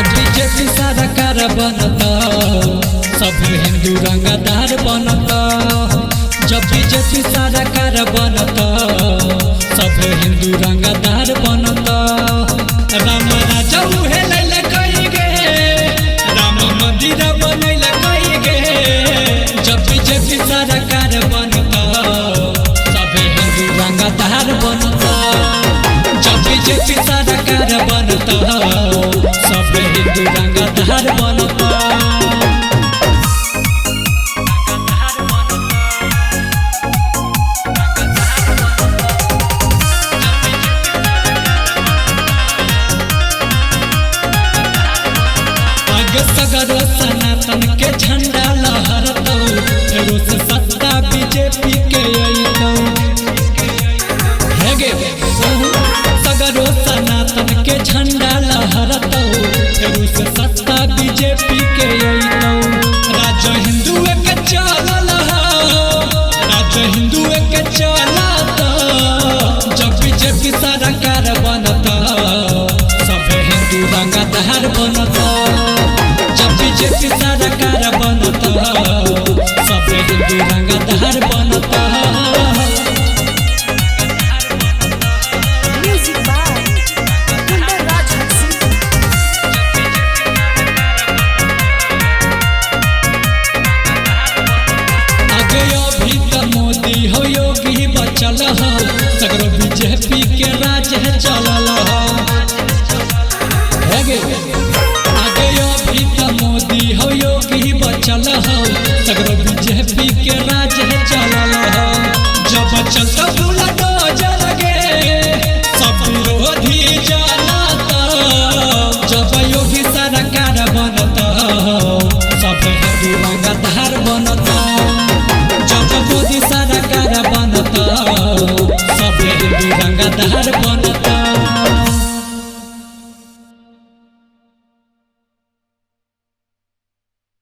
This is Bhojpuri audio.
जब बीजेपी सरकार बनता सब हिंदू रंगदार बनता। जब बीजेपी सरकार बनता सब हिंदू रंगदार बनता। राम राजा उहे लैले कई गे, राम मंदिर बनैले कई गे। जब बीजेपी सरकार बनता सब हिंदू रंगदार बनता। जब बीजेपी सरकार बनता सब हिंदू रंगदार बनता। सगरो सनातन के झंडा लहरतौ, फेरो से सत्ता बीजेपी के अइतौ। हे गे सगरो सनातन के झंडा लहरतौ, फेरो से सत्ता बीजेपी के अइतौ। राज्य हिंदू के चलल हो, राज्य हिंदू के चलत। जब बीजेपी सरकार बनता सब हिंदू रंगदार बनता। जब बीजेपी सरकार बनता सब हिंदू रंगदार बनता। आगे अभी तो मोदी हो योगी बचल हो, सगरो बीजेपी के राज है चलल हो। आगे अभी तो मोदी हो योगी बचल हो, सगरो बीजेपी के राज है चलल हो। जब चलता बुलडोजर गे सब विरोधी जनता। जब योगी सरकार बनता सब हिंदू रंगदार बनता। जब मोदी सरकार बनता सब हिंदू रंगदार बनता।